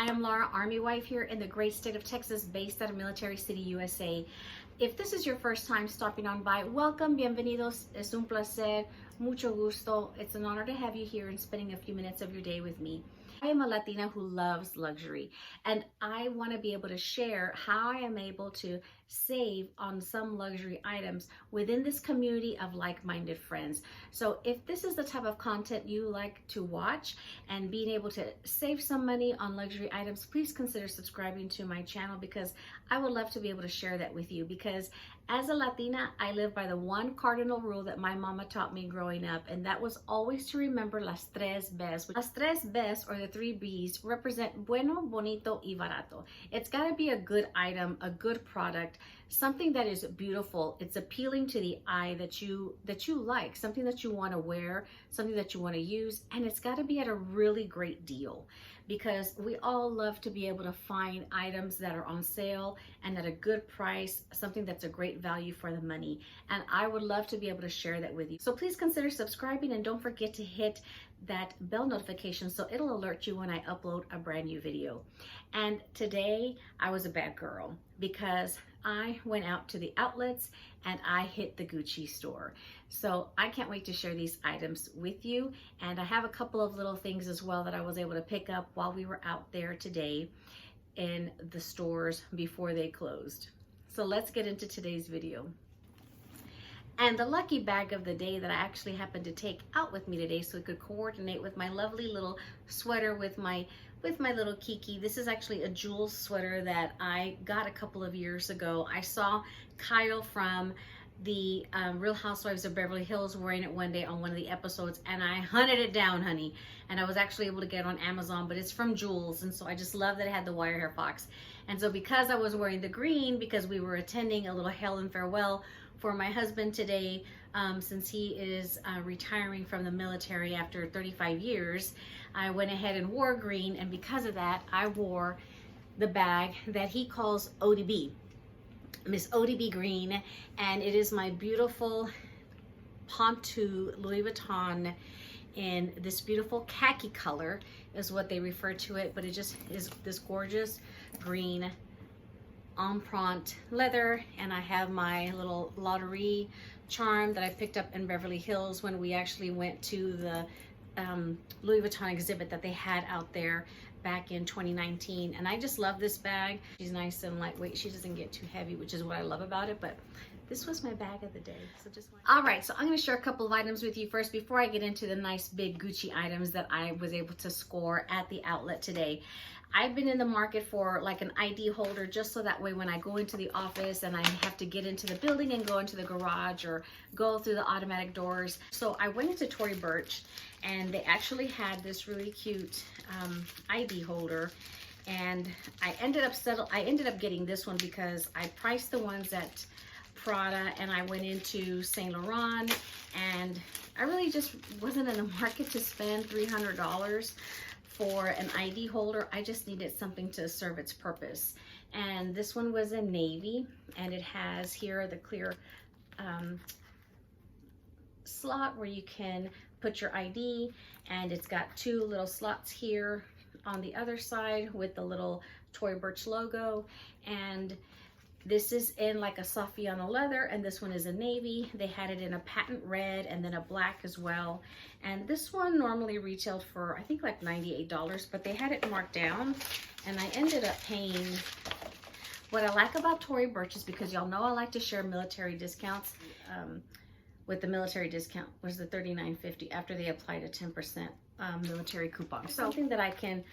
am Laura, Army wife here in the great state of Texas, based out of Military City, USA. If this is your first time stopping on by, welcome, bienvenidos, es un placer, mucho gusto. It's an honor to have you here and spending a few minutes of your day with me. I am a Latina who loves luxury, and I want to be able to share how I am able to save on some luxury items within this community of like-minded friends. So if this is the type of content you like to watch and being able to save some money on luxury items, please consider subscribing to my channel, because I would love to be able to share that with you. Because as a Latina, I live by the one cardinal rule that my mama taught me growing up, and that was always to remember las tres B's. Las tres B's, or the three B's, represent bueno, bonito, y barato. It's got to be a good item, a good product, something that is beautiful, it's appealing to the eye, that you like, something that you want to wear, something that you want to use, and it's got to be at a really great deal, because we all love to be able to find items that are on sale and at a good price, something that's a great value for the money. And I would love to be able to share that with you. So please consider subscribing, and don't forget to hit that bell notification so it'll alert you when I upload a brand new video. And today I was a bad girl, because I went out to the outlets and I hit the Gucci store. So I can't wait to share these items with you. And I have a couple of little things as well that I was able to pick up while we were out there today in the stores before they closed. So let's get into today's video. And the lucky bag of the day that I actually happened to take out with me today so it could coordinate with my lovely little sweater with my little Kiki. This is actually a Joules sweater that I got a couple of years ago. I saw Kyle from the Real Housewives of Beverly Hills wearing it one day on one of the episodes, and I hunted it down, honey. And I was actually able to get it on Amazon, but it's from Joules, and so I just love that it had the wire hair fox. And so because I was wearing the green, because we were attending a little hail and farewell for my husband today, since he is retiring from the military after 35 years, I went ahead and wore green, and because of that, I wore the bag that he calls ODB, Miss ODB Green, and it is my beautiful Pontoon Louis Vuitton in this beautiful khaki color is what they refer to it, but it just is this gorgeous green empreinte leather. And I have my little lottery charm that I picked up in Beverly Hills when we actually went to the Louis Vuitton exhibit that they had out there back in 2019. And I just love this bag. She's nice and lightweight. She doesn't get too heavy, which is what I love about it. But this was my bag of the day. So all right, so I'm going to share a couple of items with you first before I get into the nice big Gucci items that I was able to score at the outlet today. I've been in the market for like an ID holder, just so that way when I go into the office and I have to get into the building and go into the garage or go through the automatic doors. So I went into Tory Burch, and they actually had this really cute ID holder, and I ended up getting this one because I priced the ones at Prada, and I went into Saint Laurent, and I really just wasn't in the market to spend $300 for an ID holder. I just needed something to serve its purpose. And this one was in navy, and it has here the clear slot where you can put your ID, and it's got two little slots here on the other side with the little Tory Burch logo. And this is in like a Saffiano leather, and this one is a navy. They had it in a patent red and then a black as well. And this one normally retailed for, I think, like $98, but they had it marked down, and I ended up paying. What I like about Tory Burch is, because y'all know I like to share military discounts, with the military discount was the $39.50 after they applied a 10% military coupon. So something that I can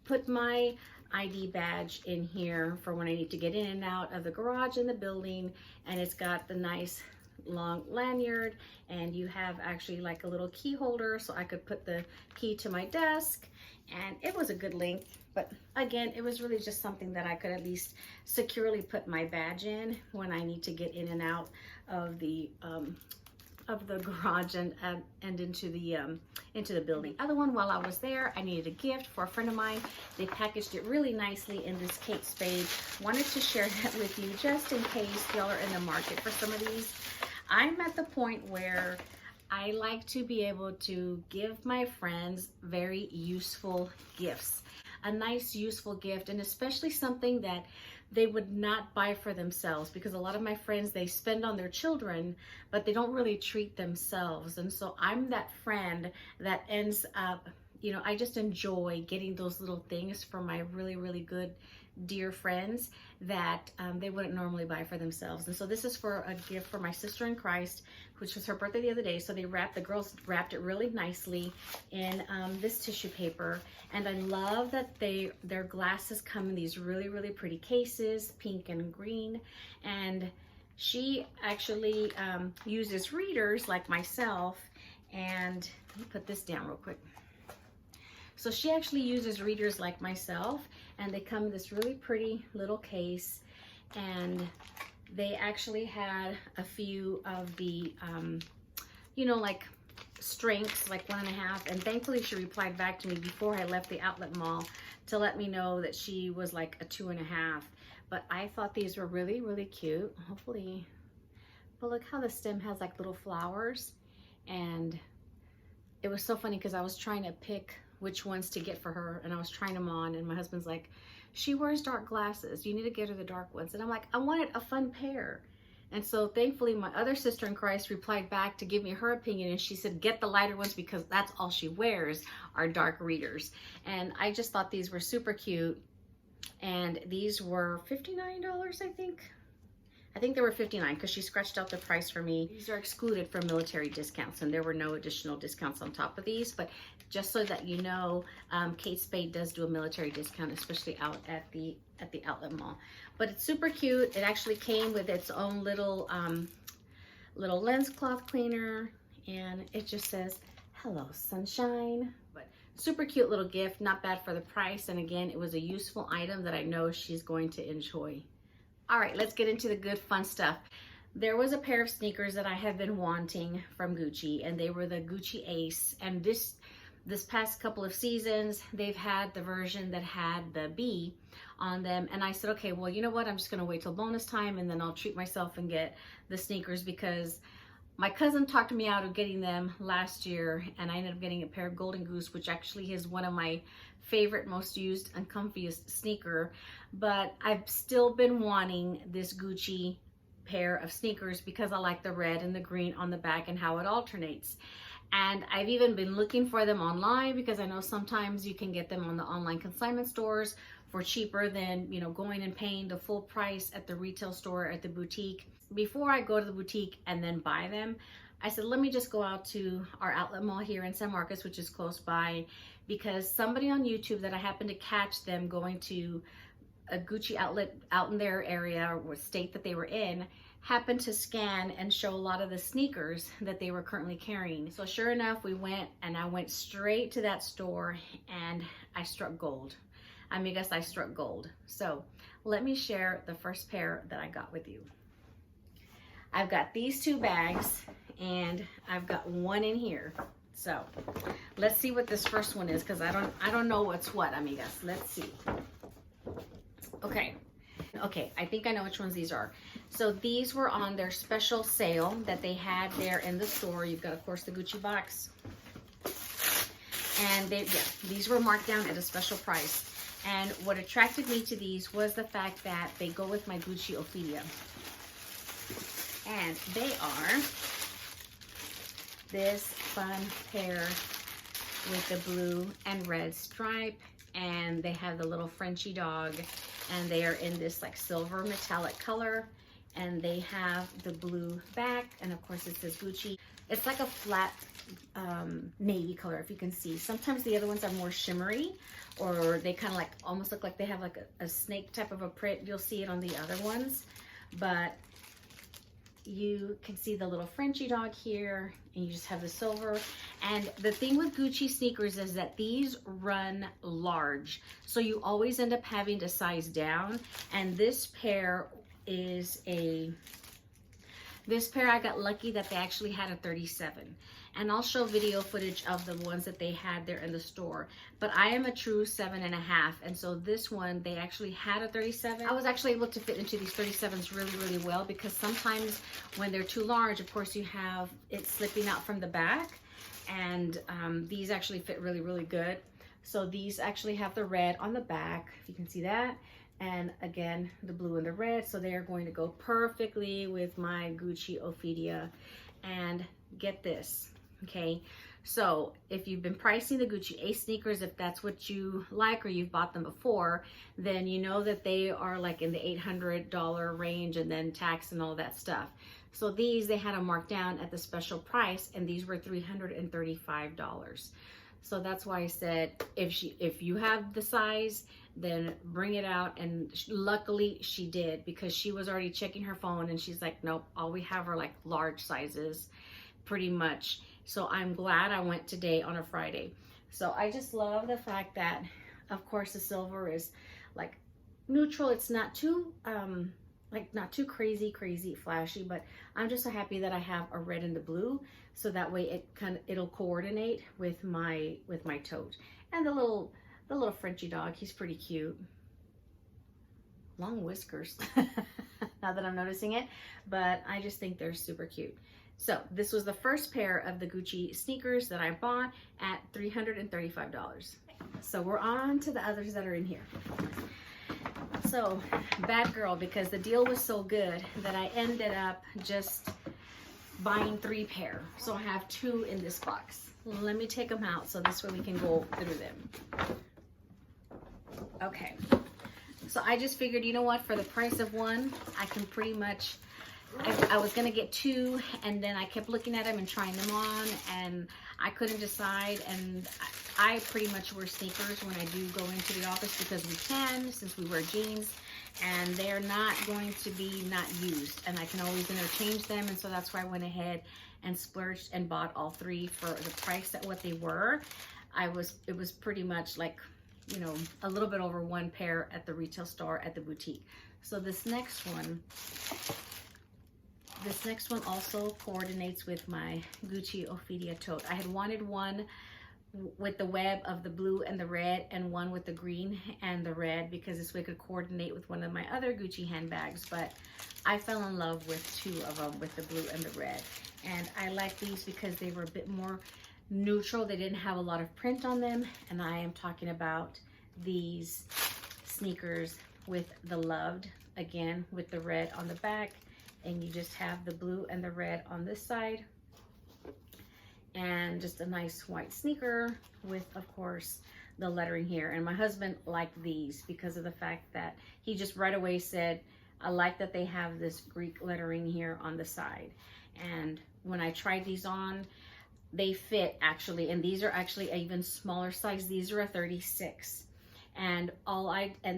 put my ID badge in here for when I need to get in and out of the garage and the building. And it's got the nice long lanyard, and you have actually like a little key holder, so I could put the key to my desk. And it was a good length, but again, it was really just something that I could at least securely put my badge in when I need to get in and out of the garage and into the building. Other one, while I was there, I needed a gift for a friend of mine. They packaged it really nicely in this Kate Spade. Wanted to share that with you just in case y'all are in the market for some of these. I'm at the point where I like to be able to give my friends very useful gifts. a nice useful gift, and especially something that they would not buy for themselves, because a lot of my friends, they spend on their children, but they don't really treat themselves. And so I'm that friend that ends up, you know, I just enjoy getting those little things for my really, really good dear friends that they wouldn't normally buy for themselves. And so this is for a gift for my sister in Christ, which was her birthday the other day. So the girls wrapped it really nicely in this tissue paper. And I love that their glasses come in these really, really pretty cases, pink and green. And she actually uses readers like myself. And let me put this down real quick. So she actually uses readers like myself, and they come in this really pretty little case. And they actually had a few of the, you know, like strengths, like 1.5. And thankfully she replied back to me before I left the outlet mall to let me know that she was like a 2.5. But I thought these were really, really cute. Hopefully, but look how the stem has like little flowers. And it was so funny because I was trying to pick which ones to get for her, and I was trying them on, and my husband's like, she wears dark glasses, you need to get her the dark ones. And I'm like, I wanted a fun pair. And so thankfully my other sister in Christ replied back to give me her opinion, and she said get the lighter ones because that's all she wears are dark readers. And I just thought these were super cute. And these were $59, I think. I think they were $59 because she scratched out the price for me. These are excluded from military discounts, and there were no additional discounts on top of these. But just so that you know, Kate Spade does do a military discount, especially out at the outlet mall. But it's super cute. It actually came with its own little little lens cloth cleaner, and it just says, "Hello, sunshine." But super cute little gift, not bad for the price. And again, it was a useful item that I know she's going to enjoy. All right, let's get into the good fun stuff. There was a pair of sneakers that I have been wanting from Gucci, and they were the Gucci Ace. And this past couple of seasons, they've had the version that had the B on them. And I said, okay, well, you know what? I'm just gonna wait till bonus time, and then I'll treat myself and get the sneakers, because my cousin talked me out of getting them last year, and I ended up getting a pair of Golden Goose, which actually is one of my favorite, most used and comfiest sneaker. But I've still been wanting this Gucci pair of sneakers because I like the red and the green on the back and how it alternates. And I've even been looking for them online, because I know sometimes you can get them on the online consignment stores for cheaper than, you know, going and paying the full price at the retail store at the boutique. Before I go to the boutique and then buy them, I said, let me just go out to our outlet mall here in San Marcos, which is close by, because somebody on YouTube that I happened to catch them going to a Gucci outlet out in their area or state that they were in, happened to scan and show a lot of the sneakers that they were currently carrying. So sure enough, we went, and I went straight to that store, and I struck gold. Amigas, I struck gold. So let me share the first pair that I got with you. I've got these two bags, and I've got one in here. So let's see what this first one is, because I don't know what's what, amigas. Let's see. Okay, I think I know which ones these are. So these were on their special sale that they had there in the store. You've got, of course, the Gucci box. And these were marked down at a special price. And what attracted me to these was the fact that they go with my Gucci Ophelia. And they are this fun pair with the blue and red stripe, and they have the little Frenchie dog, and they are in this like silver metallic color, and they have the blue back, and of course it says Gucci. It's like a flat navy color, if you can see. Sometimes the other ones are more shimmery, or they kind of like almost look like they have like a snake type of a print. You'll see it on the other ones, but you can see the little Frenchie dog here, and you just have the silver. And the thing with Gucci sneakers is that these run large, so you always end up having to size down. And this pair is this pair I got lucky that they actually had a 37. And I'll show video footage of the ones that they had there in the store. But I am a true 7.5, and so this one, they actually had a 37. I was actually able to fit into these 37s really, really well, because sometimes when they're too large, of course, you have it slipping out from the back. And these actually fit really, really good. So these actually have the red on the back, if you can see that, and again the blue and the red, so they are going to go perfectly with my Gucci Ophidia. And get this, okay, so if you've been pricing the Gucci Ace sneakers, if that's what you like or you've bought them before, then you know that they are like in the $800 range and then tax and all that stuff. So these, they had them marked down at the special price, and these were $335. So that's why I said, if you have the size, then bring it out. And luckily she did, because she was already checking her phone and she's like, nope, all we have are like large sizes pretty much. So I'm glad I went today on a Friday. So I just love the fact that, of course, the silver is like neutral. It's not too like not too crazy flashy, but I'm just so happy that I have a red and the blue, so that way it'll coordinate with my tote. And the little Frenchie dog, he's pretty cute. Long whiskers. Now that I'm noticing it, but I just think they're super cute. So this was the first pair of the Gucci sneakers that I bought at $335. So we're on to the others that are in here. So bad girl, because the deal was so good that I ended up just buying 3 pair. So I have 2 in this box. Let me take them out so this way we can go through them. Okay, so I just figured, you know what, for the price of 1, I can pretty much, I was gonna get 2, and then I kept looking at them and trying them on, and I couldn't decide. And I pretty much wear sneakers when I do go into the office, because we can, since we wear jeans, and they're not going to be not used, and I can always interchange them. And so that's why I went ahead and splurged and bought all 3 for the price at what they were. It was pretty much like, you know, a little bit over 1 pair at the retail store at the boutique. So this next one also coordinates with my Gucci Ophidia tote. I had wanted one with the web of the blue and the red, and one with the green and the red, because this way it could coordinate with one of my other Gucci handbags. But I fell in love with 2 of them, with the blue and the red. And I like these because they were a bit more neutral. They didn't have a lot of print on them. And I am talking about these sneakers with the Loved, again with the red on the back, and you just have the blue and the red on this side, and just a nice white sneaker with, of course, the lettering here. And my husband liked these because of the fact that he just right away said, I like that they have this Greek lettering here on the side. And when I tried these on, they fit actually, and these are actually an even smaller size. These are a 36, and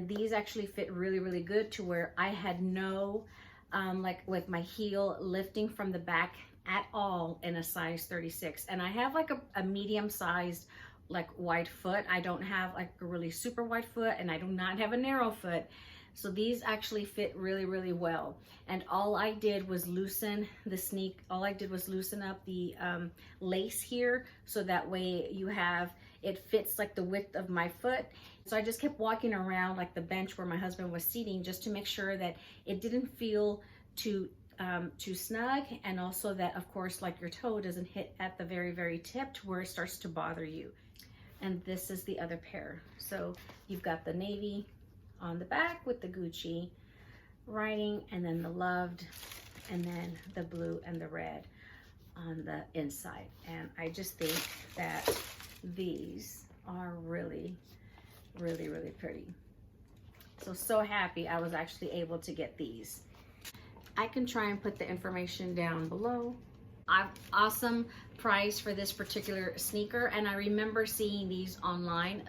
these actually fit really good, to where I had no like with my heel lifting from the back at all in a size 36. And I have like a medium sized like wide foot. I don't have like a really super wide foot, and I do not have a narrow foot. So these actually fit really well. And all I did was loosen the all I did was loosen up the lace here, so that way it fits like the width of my foot. So I just kept walking around like the bench where my husband was seating, just to make sure that it didn't feel too snug, and also that, of course, like your toe doesn't hit at the very tip to where it starts to bother you. And this is the other pair. So you've got the navy on the back with the Gucci writing, and then the Loved, and then the blue and the red on the inside. And I just think that these are really pretty. So happy I was actually able to get these. I can try and put the information down below. Awesome price for this particular sneaker, and I remember seeing these online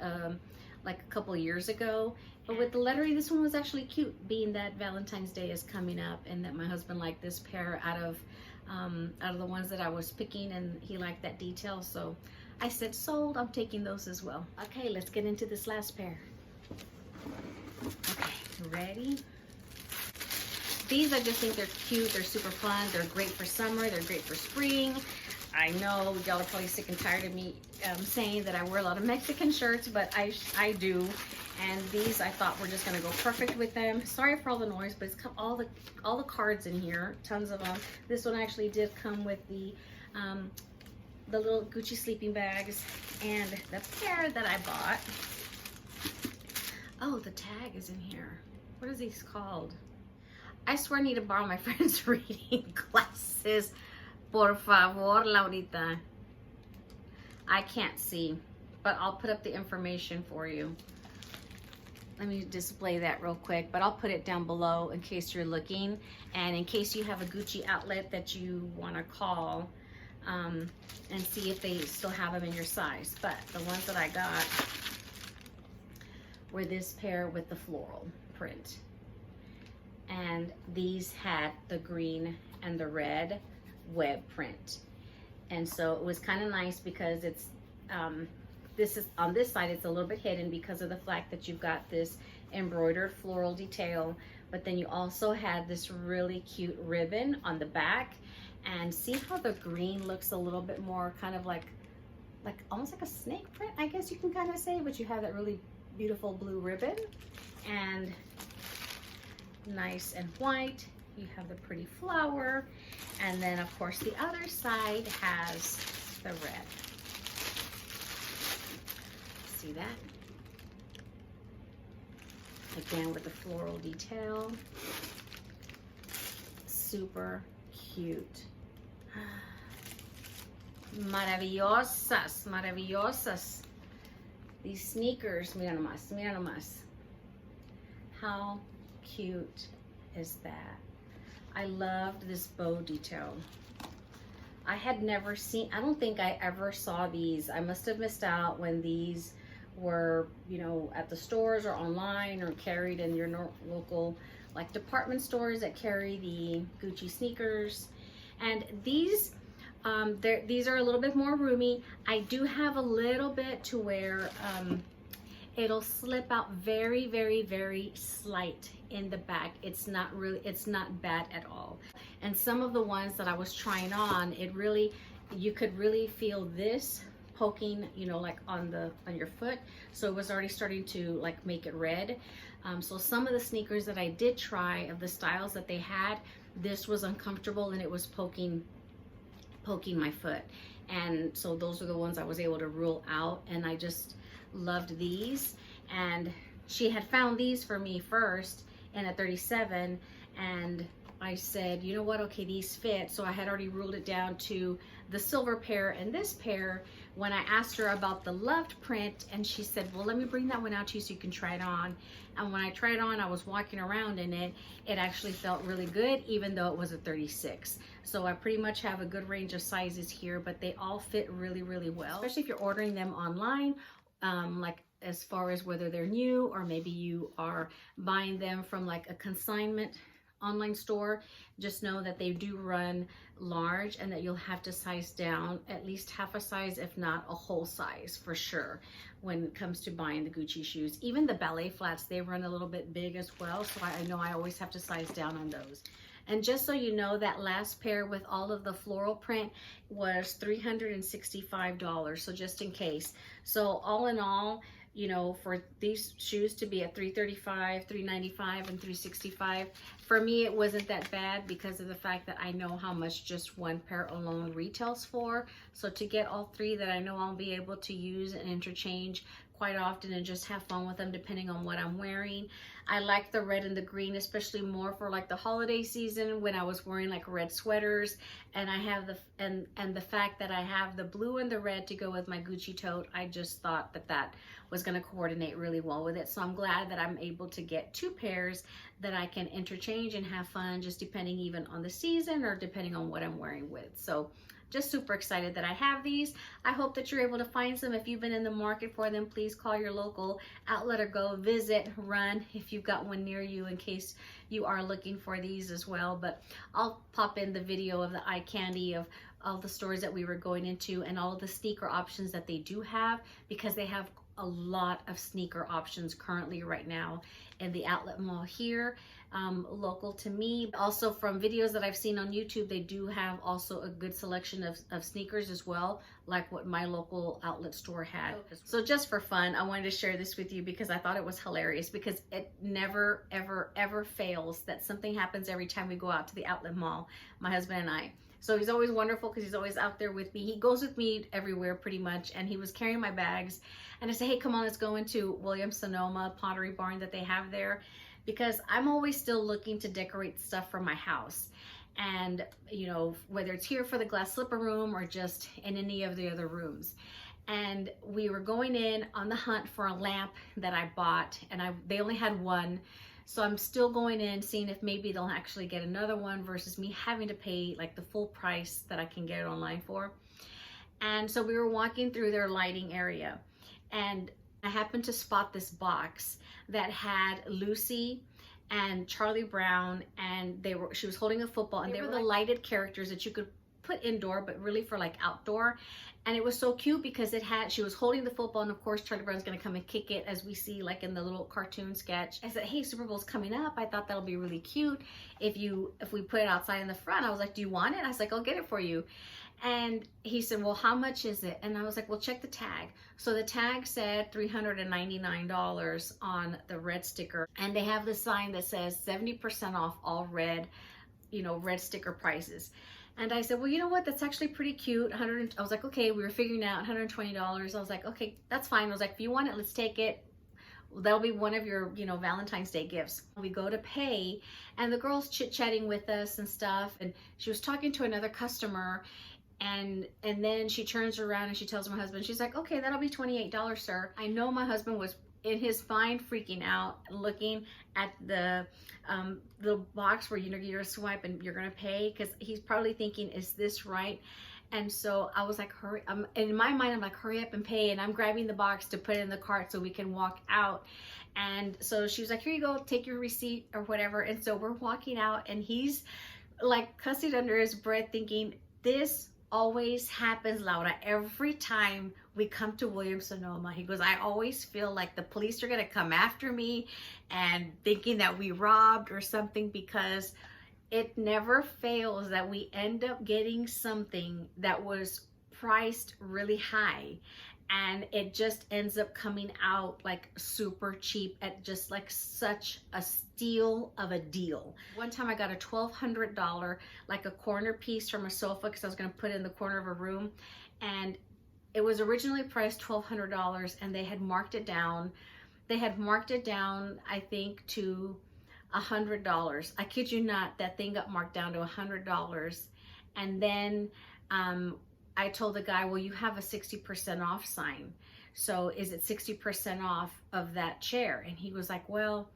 like a couple of years ago. But with the lettering, this one was actually cute, being that Valentine's Day is coming up, and that my husband liked this pair out of the ones that I was picking, and he liked that detail. So I said, sold, I'm taking those as well. Okay, let's get into this last pair. Okay, ready? These, I just think they're cute, they're super fun, they're great for summer, they're great for spring. I know y'all are probably sick and tired of me saying that I wear a lot of Mexican shirts, but I do. And these I thought were just gonna go perfect with them. Sorry for all the noise, but it's got all the cards in here, tons of them. This one actually did come with the the little Gucci sleeping bags, and the pair that I bought. Oh, the tag is in here. What is these called? I swear I need to borrow my friend's reading glasses. Por favor, Laurita. I can't see, but I'll put up the information for you. Let me display that real quick, but I'll put it down below in case you're looking, and in case you have a Gucci outlet that you want to call and see if they still have them in your size. But the ones that I got were this pair with the floral print, and these had the green and the red web print. And so it was kind of nice because it's this is on this side, it's a little bit hidden because of the fact that you've got this embroidered floral detail, but then you also had this really cute ribbon on the back. And see how the green looks a little bit more kind of like almost like a snake print, I guess you can kind of say, but you have that really beautiful blue ribbon, and nice and white. You have the pretty flower, and then of course the other side has the red. See that? Again with the floral detail. Super cute. Maravillosas, maravillosas. These sneakers, mira nomás, mira nomás. How cute is that? I loved this bow detail. I had never seen, I don't think I ever saw these. I must have missed out when these were, you know, at the stores or online or carried in your local like department stores that carry the Gucci sneakers. And these these are a little bit more roomy. I do have a little bit to where it'll slip out very, very, very slight in the back. It's not bad at all. And some of the ones that I was trying on, it really, you could really feel this poking, you know, like on your foot. So it was already starting to like make it red. So some of the sneakers that I did try of the styles that they had, this was uncomfortable and it was poking my foot. And so those are the ones I was able to rule out, and I just loved these. And she had found these for me first in a 37, and I said, you know what, okay, these fit. So I had already ruled it down to the silver pair and this pair when I asked her about the loved print, and she said, well, let me bring that one out to you so you can try it on. And when I tried it on, I was walking around in it, it actually felt really good, even though it was a 36. So I pretty much have a good range of sizes here, but they all fit really, really well, especially if you're ordering them online, like as far as whether they're new or maybe you are buying them from like a consignment online store. Just know that they do run large and that you'll have to size down at least half a size, if not a whole size for sure, when it comes to buying the Gucci shoes. Even the ballet flats, they run a little bit big as well, so I know I always have to size down on those. And just so you know, that last pair with all of the floral print was $365, so just in case. So all in all, you know, for these shoes to be at $335, $395, and $365, for me, it wasn't that bad because of the fact that I know how much just one pair alone retails for. So to get all three that I know I'll be able to use and interchange quite often and just have fun with them depending on what I'm wearing. I like the red and the green, especially more for like the holiday season when I was wearing like red sweaters, and I have the and the fact that I have the blue and the red to go with my Gucci tote, I just thought that that was going to coordinate really well with it. So I'm glad that I'm able to get two pairs that I can interchange and have fun, just depending even on the season or depending on what I'm wearing with. So just super excited that I have these. I hope that you're able to find some. If you've been in the market for them, please call your local outlet or go visit, run if you've got one near you, in case you are looking for these as well. But I'll pop in the video of the eye candy of all the stores that we were going into and all the sneaker options that they do have, because they have a lot of sneaker options currently right now in the outlet mall here, local to me. Also from videos that I've seen on YouTube, they do have also a good selection of sneakers as well, like what my local outlet store had. So just for fun, I wanted to share this with you because I thought it was hilarious, because it never, ever, ever fails that something happens every time we go out to the outlet mall, my husband and I. So he's always wonderful because he's always out there with me. He goes with me everywhere pretty much, and he was carrying my bags. And I said, hey, come on, let's go into Williams-Sonoma Pottery Barn that they have there, because I'm always still looking to decorate stuff for my house. And, you know, whether it's here for the glass slipper room or just in any of the other rooms. And we were going in on the hunt for a lamp that I bought, and they only had one. So I'm still going in, seeing if maybe they'll actually get another one versus me having to pay like the full price that I can get it online for. And so we were walking through their lighting area, and I happened to spot this box that had Lucy and Charlie Brown, and she was holding a football, and they were the lighted characters that you could put indoor, but really for like outdoor. And it was so cute because she was holding the football, and of course Charlie Brown's gonna come and kick it, as we see like in the little cartoon sketch. I said, hey, Super Bowl's coming up. I thought that'll be really cute if we put it outside in the front. I was like, do you want it? I was like, I'll get it for you. And he said, well, how much is it? And I was like, well, check the tag. So the tag said $399 on the red sticker. And they have this sign that says 70% off all red, you know, red sticker prices. And I said, well, you know what? That's actually pretty cute. I was like, okay, we were figuring out $120. I was like, okay, that's fine. I was like, if you want it, let's take it. That'll be one of your, you know, Valentine's Day gifts. We go to pay, and the girl's chit-chatting with us and stuff. And she was talking to another customer. And then she turns around and she tells my husband, she's like, okay, that'll be $28, sir. I know my husband was in his mind freaking out, looking at the box where you're gonna swipe and you're gonna pay, because he's probably thinking, is this right? And so I was like, hurry. In my mind, I'm like, hurry up and pay. And I'm grabbing the box to put it in the cart so we can walk out. And so she was like, here you go, take your receipt or whatever. And so we're walking out, and he's like cussing under his breath, thinking, this always happens, Laura, every time we come to Williams-Sonoma. He goes, I always feel like the police are gonna come after me and thinking that we robbed or something, because it never fails that we end up getting something that was priced really high, and it just ends up coming out like super cheap at just like such a steal of a deal. One time I got a $1,200 like a corner piece from a sofa, because I was going to put it in the corner of a room, and it was originally priced $1,200, and they had marked it down. They had marked it down, I think, to $100. I kid you not, that thing got marked down to $100. And then I told the guy, well, you have a 60% off sign. So is it 60% off of that chair? And he was like, well,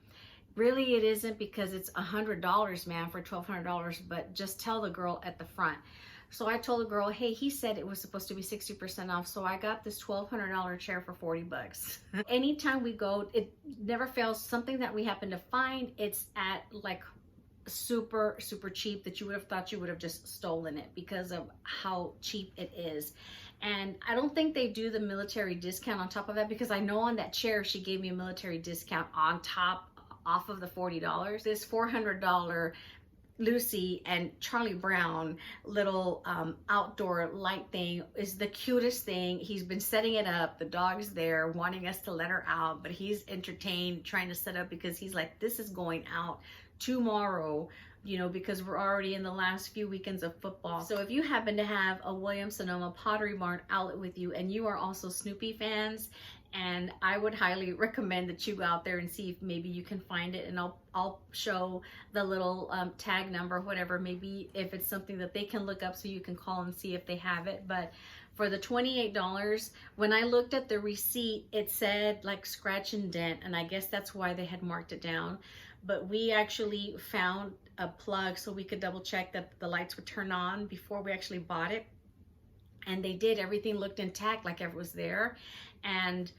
really it isn't, because it's $100, man, for $1,200, but just tell the girl at the front. So I told the girl, hey, he said it was supposed to be 60% off. So I got this $1,200 chair for 40 bucks. Anytime we go, it never fails. Something that we happen to find, it's at like super, super cheap, that you would have thought you would have just stolen it because of how cheap it is. And I don't think they do the military discount on top of that, because I know on that chair, she gave me a military discount on top, off of the $40. This $400 Lucy and Charlie Brown little outdoor light thing is the cutest thing. He's been setting it up. The dog's there wanting us to let her out, but he's entertained trying to set up, because he's like, this is going out tomorrow, you know, because we're already in the last few weekends of football. So if you happen to have a Williams-Sonoma Pottery Barn outlet with you, and you are also Snoopy fans, and I would highly recommend that you go out there and see if maybe you can find it, and I'll show the little tag number, whatever, maybe if it's something that they can look up so you can call and see if they have it. But for the $28, when I looked at the receipt, it said like scratch and dent, and I guess that's why they had marked it down. But we actually found a plug so we could double check that the lights would turn on before we actually bought it. And they did. Everything looked intact, like it was there. And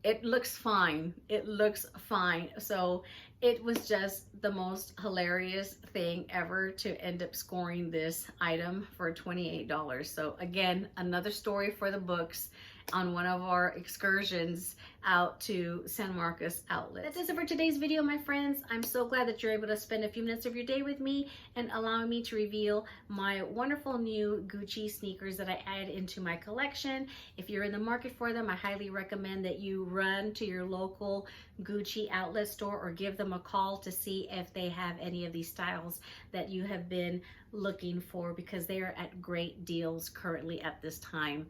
it looks fine. It looks fine. So it was just the most hilarious thing ever to end up scoring this item for $28. So again, another story for the books. on one of our excursions out to San Marcos outlet. That does it for today's video, my friends. I'm so glad that you're able to spend a few minutes of your day with me and allowing me to reveal my wonderful new Gucci sneakers that I added into my collection. If you're in the market for them, I highly recommend that you run to your local Gucci outlet store or give them a call to see if they have any of these styles that you have been looking for, because they are at great deals currently at this time.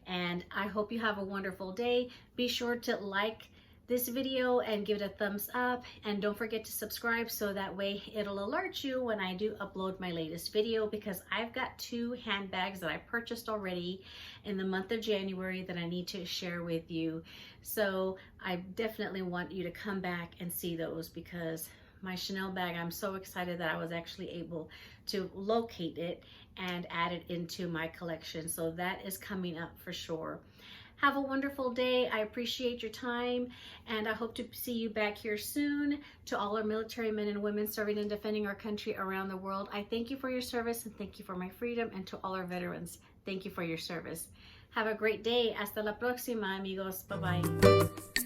And I hope you have a wonderful day. Be sure to like this video and give it a thumbs up, and don't forget to subscribe so that way it'll alert you when I do upload my latest video, because I've got 2 handbags that I purchased already in the month of January that I need to share with you. So I definitely want you to come back and see those, because my Chanel bag, I'm so excited that I was actually able to locate it and add it into my collection. So that is coming up for sure. Have a wonderful day. I appreciate your time, and I hope to see you back here soon. To all our military men and women serving and defending our country around the world, I thank you for your service and thank you for my freedom. And to all our veterans, thank you for your service. Have a great day. Hasta la próxima, amigos. Bye-bye.